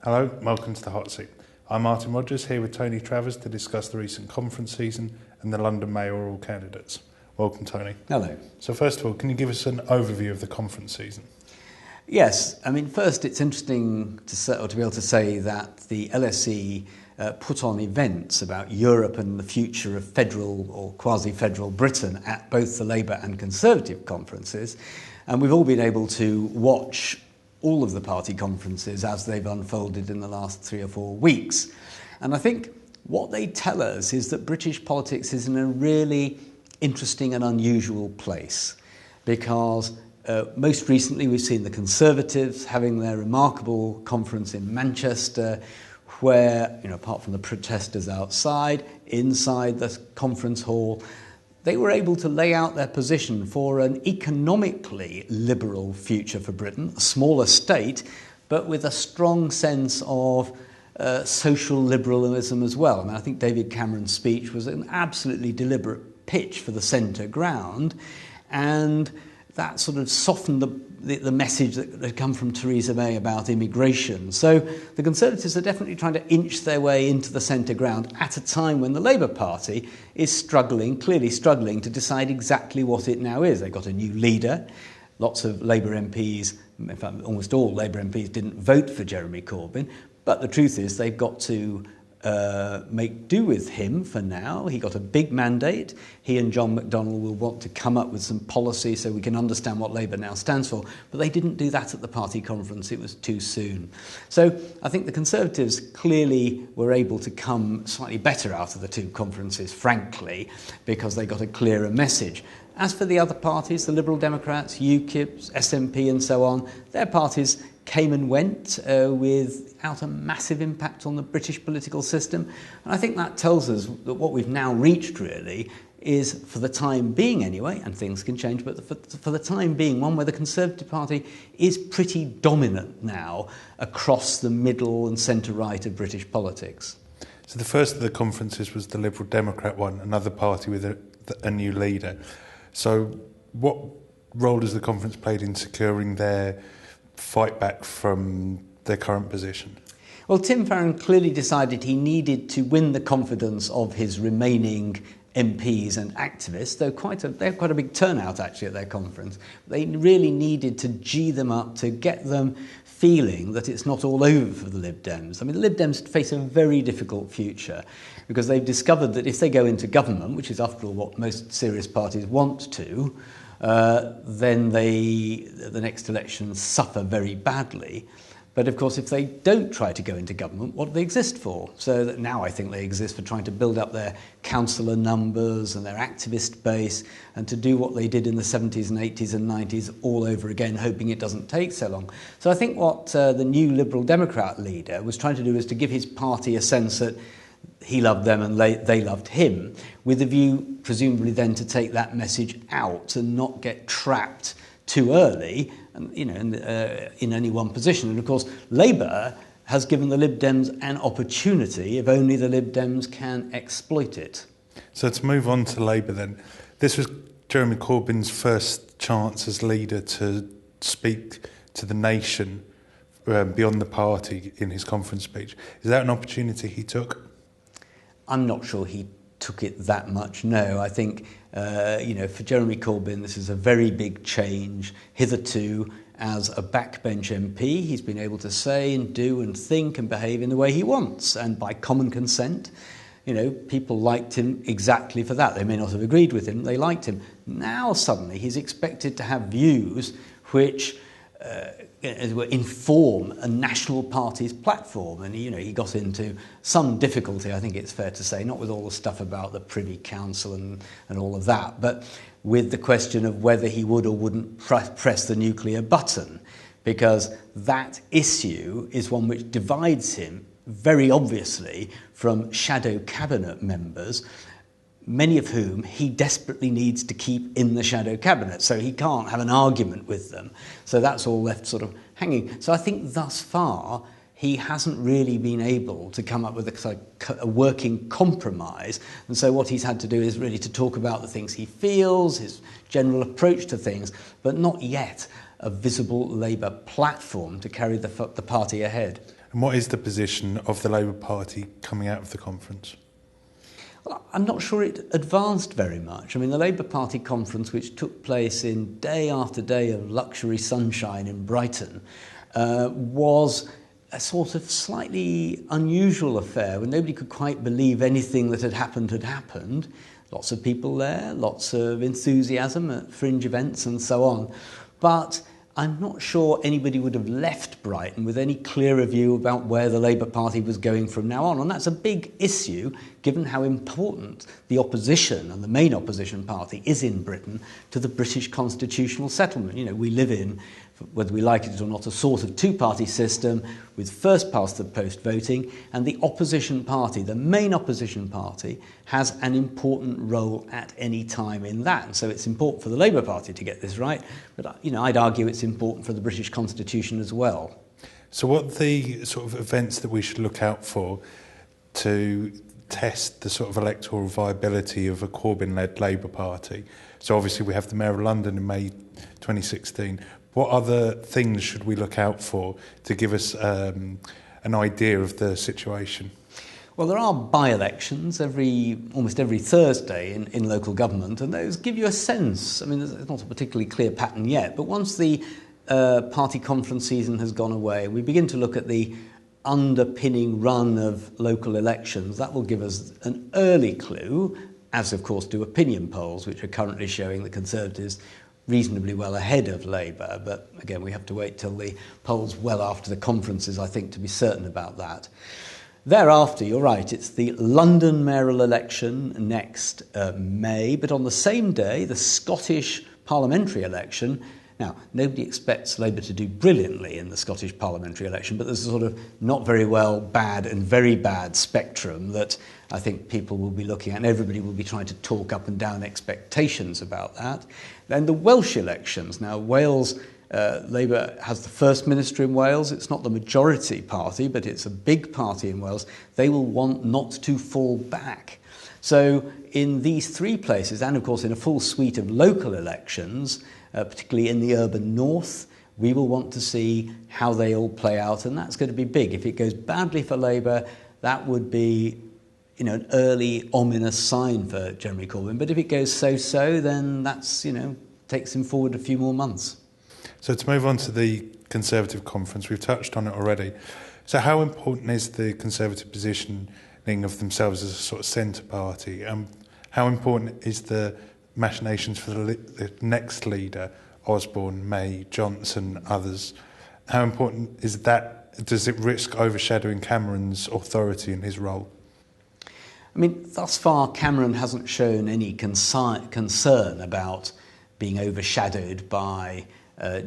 Hello, welcome to the Hot Seat. I'm Martin Rogers, here with Tony Travers to discuss the recent conference season and the London mayoral candidates. Welcome, Tony. Hello. So first of all, can you give us an overview of the conference season? Yes, I mean, first it's interesting to be able to say that the LSE put on events about Europe and the future of federal or quasi-federal Britain at both the Labour and Conservative conferences. And we've all been able to watch all of the party conferences as they've unfolded in the last 3 or 4 weeks. And I think what they tell us is that British politics is in a really interesting and unusual place, because most recently we've seen the Conservatives having their remarkable conference in Manchester, where, apart from the protesters outside, inside the conference hall, they were able to lay out their position for an economically liberal future for Britain, a smaller state, but with a strong sense of social liberalism as well. I mean, I think David Cameron's speech was an absolutely deliberate pitch for the centre ground, and that sort of softened the message that had come from Theresa May about immigration. So the Conservatives are definitely trying to inch their way into the centre ground at a time when the Labour Party is clearly struggling to decide exactly what it now is. They've got a new leader. Lots of Labour MPs, in fact almost all Labour MPs, didn't vote for Jeremy Corbyn. But the truth is they've got to make do with him for now. He got a big mandate. He and John McDonnell will want to come up with some policy so we can understand what Labour now stands for. But they didn't do that at the party conference. It was too soon. So I think the Conservatives clearly were able to come slightly better out of the two conferences, frankly, because they got a clearer message. As for the other parties, the Liberal Democrats, UKIP, SNP and so on, their parties came and went without a massive impact on the British political system. And I think that tells us that what we've now reached really is, for the time being anyway, and things can change, but for the time being, one where the Conservative Party is pretty dominant now across the middle and centre-right of British politics. So the first of the conferences was the Liberal Democrat one, another party with a new leader. So what role has the conference played in securing their fight back from their current position? Well, Tim Farron clearly decided he needed to win the confidence of his remaining MPs and activists, though they had quite a big turnout actually at their conference. They really needed to gee them up, to get them feeling that it's not all over for the Lib Dems. I mean, the Lib Dems face a very difficult future because they've discovered that if they go into government, which is after all what most serious parties want to, then the next elections suffer very badly. But of course, if they don't try to go into government, what do they exist for? So that now I think they exist for trying to build up their councillor numbers and their activist base, and to do what they did in the 70s and 80s and 90s all over again, hoping it doesn't take so long. So I think what the new Liberal Democrat leader was trying to do is to give his party a sense that he loved them and they loved him, with a view presumably then to take that message out and not get trapped too early and in any one position. And of course Labour has given the Lib Dems an opportunity if only the Lib Dems can exploit it. So to move on to Labour then, this was Jeremy Corbyn's first chance as leader to speak to the nation beyond the party in his conference speech. Is that an opportunity he took? I'm not sure he took it that much, no. I think, for Jeremy Corbyn, this is a very big change. Hitherto, as a backbench MP, he's been able to say and do and think and behave in the way he wants, and by common consent. People liked him exactly for that. They may not have agreed with him, they liked him. Now, suddenly, he's expected to have views which inform a national party's platform, and he got into some difficulty, I think it's fair to say, not with all the stuff about the Privy Council and all of that, but with the question of whether he would or wouldn't press the nuclear button, because that issue is one which divides him very obviously from shadow cabinet members, many of whom he desperately needs to keep in the shadow cabinet, so he can't have an argument with them. So that's all left sort of hanging. So I think thus far he hasn't really been able to come up with a working compromise. And so what he's had to do is really to talk about the things he feels, his general approach to things, but not yet a visible Labour platform to carry the party ahead. And what is the position of the Labour Party coming out of the conference? Well, I'm not sure it advanced very much. I mean, the Labour Party conference, which took place in day after day of luxury sunshine in Brighton, was a sort of slightly unusual affair when nobody could quite believe anything that had happened. Lots of people there, lots of enthusiasm at fringe events and so on. But I'm not sure anybody would have left Brighton with any clearer view about where the Labour Party was going from now on. And that's a big issue, given how important the opposition and the main opposition party is in Britain to the British constitutional settlement. You know, we live in, whether we like it or not, a sort of two-party system with first-past-the-post voting, and the opposition party, the main opposition party, has an important role at any time in that. And so it's important for the Labour Party to get this right, but I'd argue it's important for the British Constitution as well. So what are the sort of events that we should look out for to test the sort of electoral viability of a Corbyn-led Labour Party? So obviously we have the Mayor of London in May 2016. What other things should we look out for to give us an idea of the situation? Well, there are by-elections almost every Thursday in local government, and those give you a sense. I mean, there's not a particularly clear pattern yet, but once the party conference season has gone away, we begin to look at the underpinning run of local elections. That will give us an early clue, as of course do opinion polls, which are currently showing the Conservatives reasonably well ahead of Labour. But again, we have to wait till the polls well after the conferences, I think, to be certain about that. Thereafter, you're right, it's the London mayoral election next May, but on the same day, the Scottish parliamentary election. Now, nobody expects Labour to do brilliantly in the Scottish parliamentary election, but there's a sort of not very well, bad and very bad spectrum that I think people will be looking at, and everybody will be trying to talk up and down expectations about that. Then the Welsh elections. Now, Wales, Labour has the First Minister in Wales. It's not the majority party, but it's a big party in Wales. They will want not to fall back. So in these three places, and of course in a full suite of local elections, particularly in the urban north, we will want to see how they all play out, and that's going to be big. If it goes badly for Labour, that would be an early ominous sign for Jeremy Corbyn. But if it goes so-so, then that's, takes him forward a few more months. So to move on to the Conservative conference, we've touched on it already. So how important is the Conservative positioning of themselves as a sort of centre party? How important is the machinations for the next leader, Osborne, May, Johnson, others? How important is that? Does it risk overshadowing Cameron's authority and his role? I mean, thus far, Cameron hasn't shown any concern about being overshadowed by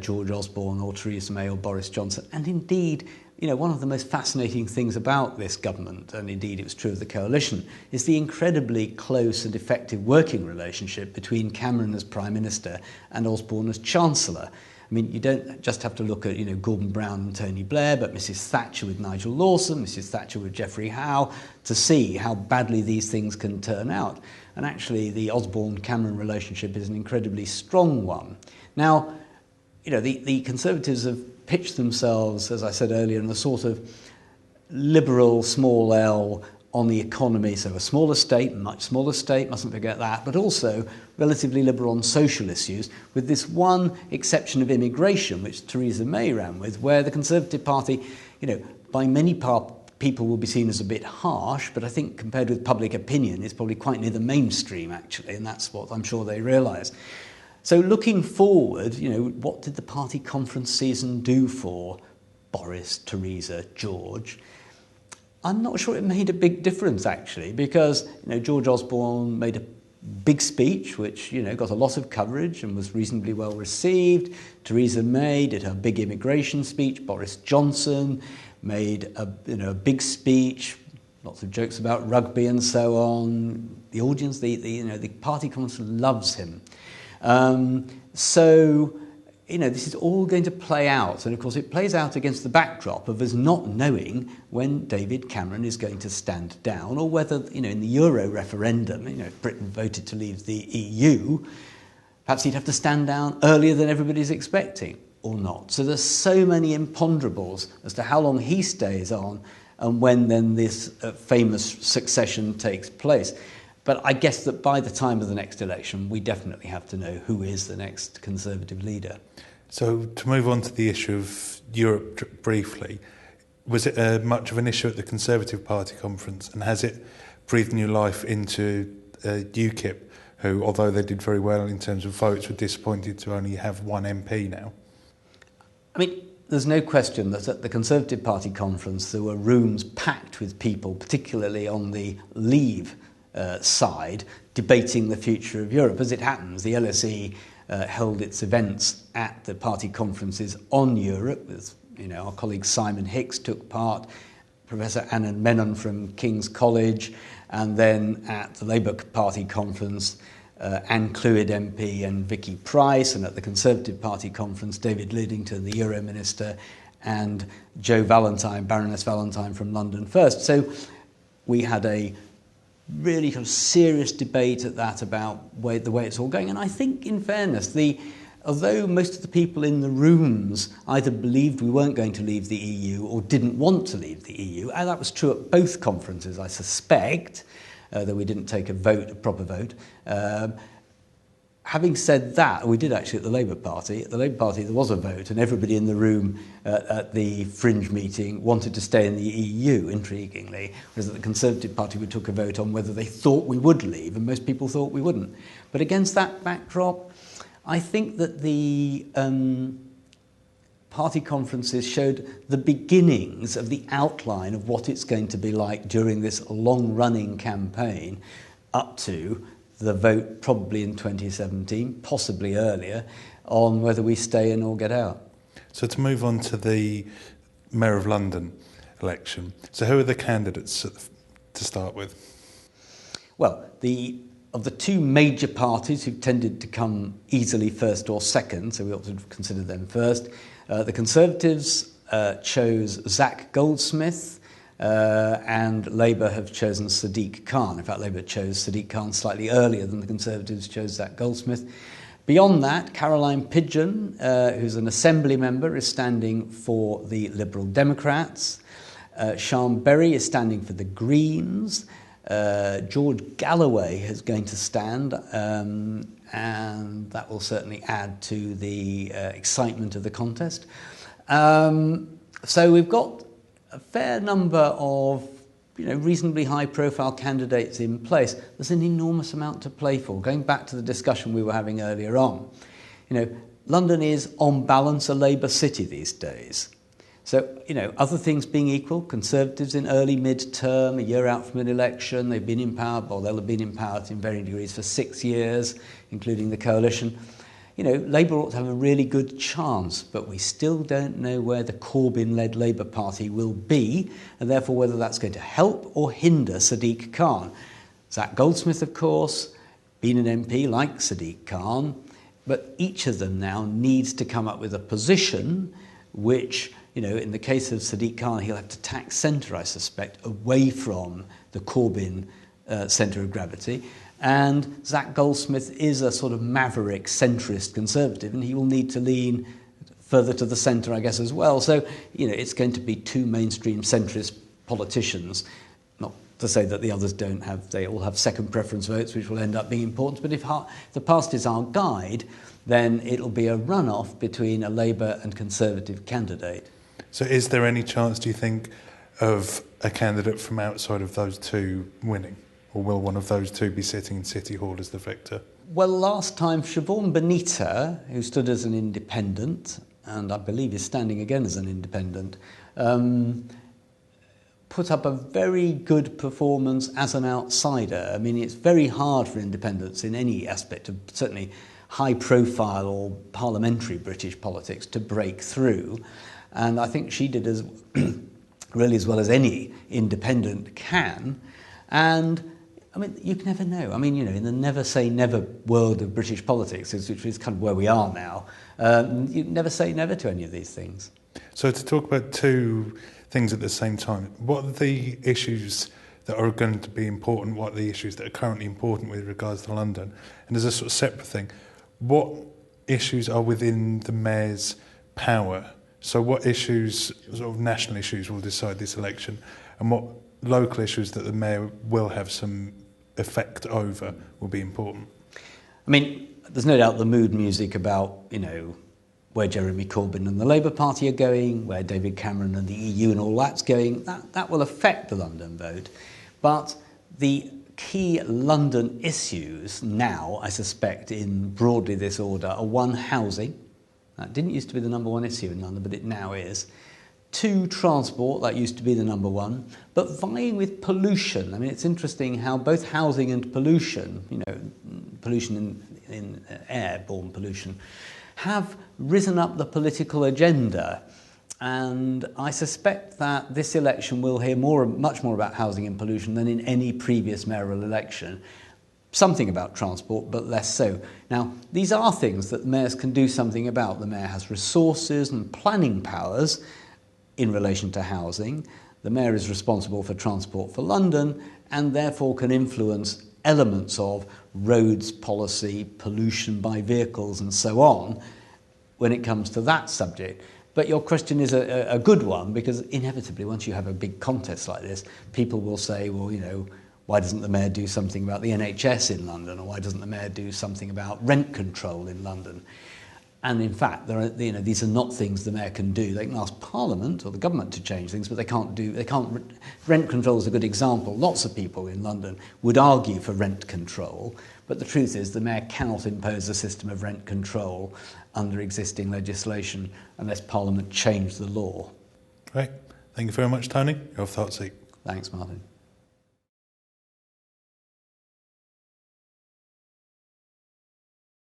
George Osborne or Theresa May or Boris Johnson. And indeed, one of the most fascinating things about this government, and indeed it was true of the coalition, is the incredibly close and effective working relationship between Cameron as Prime Minister and Osborne as Chancellor. I mean, you don't just have to look at, Gordon Brown and Tony Blair, but Mrs Thatcher with Nigel Lawson, Mrs Thatcher with Geoffrey Howe, to see how badly these things can turn out. And actually, the Osborne-Cameron relationship is an incredibly strong one. Now, the Conservatives have pitched themselves, as I said earlier, in a sort of liberal small L on the economy, so a smaller state, much smaller state, mustn't forget that, but also relatively liberal on social issues, with this one exception of immigration, which Theresa May ran with, where the Conservative Party, by many people will be seen as a bit harsh, but I think compared with public opinion, it's probably quite near the mainstream, actually, and that's what I'm sure they realise. So looking forward, what did the party conference season do for Boris, Theresa, George? I'm not sure it made a big difference, actually, because George Osborne made a big speech, which got a lot of coverage and was reasonably well received. Theresa May did her big immigration speech. Boris Johnson made a big speech, lots of jokes about rugby and so on. The audience, the party conference loves him. This is all going to play out, and of course it plays out against the backdrop of us not knowing when David Cameron is going to stand down, or whether, in the Euro referendum, if Britain voted to leave the EU, perhaps he'd have to stand down earlier than everybody's expecting. or not. So there's so many imponderables as to how long he stays on and when then this famous succession takes place. But I guess that by the time of the next election, we definitely have to know who is the next Conservative leader. So to move on to the issue of Europe briefly, was it much of an issue at the Conservative Party conference, and has it breathed new life into UKIP, who, although they did very well in terms of votes, were disappointed to only have one MP now? I mean, there's no question that at the Conservative Party conference there were rooms packed with people, particularly on the Leave side, debating the future of Europe. As it happens, the LSE held its events at the party conferences on Europe. With, our colleague Simon Hicks took part, Professor Anand Menon from King's College, and then at the Labour Party conference, Anne Clwyd MP and Vicky Price, and at the Conservative Party conference, David Lidington, the Euro Minister, and Jo Valentine, Baroness Valentine from London First. So we had a really kind of serious debate at that about the way it's all going. And I think, in fairness, although most of the people in the rooms either believed we weren't going to leave the EU or didn't want to leave the EU, and that was true at both conferences, I suspect, though we didn't take a proper vote. Having said that, we did actually at the Labour Party. At the Labour Party there was a vote, and everybody in the room at the fringe meeting wanted to stay in the EU, intriguingly, whereas at the Conservative Party we took a vote on whether they thought we would leave, and most people thought we wouldn't. But against that backdrop, I think that the party conferences showed the beginnings of the outline of what it's going to be like during this long-running campaign up to the vote probably in 2017, possibly earlier, on whether we stay in or get out. So to move on to the Mayor of London election, so who are the candidates to start with? Well, of the two major parties who tended to come easily first or second, so we ought to consider them first, the Conservatives chose Zach Goldsmith, and Labour have chosen Sadiq Khan. In fact, Labour chose Sadiq Khan slightly earlier than the Conservatives chose Zach Goldsmith. Beyond that, Caroline Pidgeon, who's an Assembly member, is standing for the Liberal Democrats. Sian Berry is standing for the Greens. George Galloway is going to stand, and that will certainly add to the excitement of the contest. So we've got a fair number of reasonably high-profile candidates in place. There's an enormous amount to play for. Going back to the discussion we were having earlier on, London is, on balance, a Labour city these days. So, other things being equal, Conservatives in early mid-term, a year out from an election, they've been in power, or they'll have been in power in varying degrees for 6 years, including the coalition. Labour ought to have a really good chance, but we still don't know where the Corbyn-led Labour Party will be, and therefore whether that's going to help or hinder Sadiq Khan. Zach Goldsmith, of course, been an MP like Sadiq Khan, but each of them now needs to come up with a position which, in the case of Sadiq Khan, he'll have to tack centre, I suspect, away from the Corbyn centre of gravity. And Zach Goldsmith is a sort of maverick centrist Conservative, and he will need to lean further to the centre, I guess, as well. So, it's going to be two mainstream centrist politicians. Not to say that the others they all have second preference votes, which will end up being important. But if the past is our guide, then it'll be a runoff between a Labour and Conservative candidate. So is there any chance, do you think, of a candidate from outside of those two winning? Or will one of those two be sitting in City Hall as the victor? Well, last time, Siobhan Bonita, who stood as an independent, and I believe is standing again as an independent, put up a very good performance as an outsider. I mean, it's very hard for independents in any aspect of certainly high-profile or parliamentary British politics to break through. And I think she did as well as any independent can. And I mean, you can never know. I mean, in the never say never world of British politics, which is kind of where we are now, you never say never to any of these things. So to talk about two things at the same time, what are the issues that are going to be important? What are the issues that are currently important with regards to London? And as a sort of separate thing, what issues are within the Mayor's power. So what issues, sort of national issues, will decide this election, and what local issues that the mayor will have some effect over will be important? I mean, there's no doubt the mood music about, where Jeremy Corbyn and the Labour Party are going, where David Cameron and the EU and all that's going, that will affect the London vote. But the key London issues now, I suspect, in broadly this order, are one, housing. That didn't used to be the number one issue in London, but it now is. Two, transport. That used to be the number one. But vying with pollution. I mean, it's interesting how both housing and pollution, pollution in airborne pollution, have risen up the political agenda. And I suspect that this election will hear much more about housing and pollution than in any previous mayoral election. Something about transport, but less so. Now, these are things that mayors can do something about. The mayor has resources and planning powers in relation to housing. The mayor is responsible for transport for London and therefore can influence elements of roads policy, pollution by vehicles and so on when it comes to that subject. But your question is a good one, because inevitably once you have a big contest like this, people will say, well, why doesn't the mayor do something about the NHS in London, or why doesn't the mayor do something about rent control in London? And in fact, these are not things the mayor can do. They can ask Parliament or the government to change things, but they can't. Rent control is a good example. Lots of people in London would argue for rent control, but the truth is the mayor cannot impose a system of rent control under existing legislation unless Parliament change the law. Great. Thank you very much, Tony. Your thoughts, Zeke. Thanks, Martin.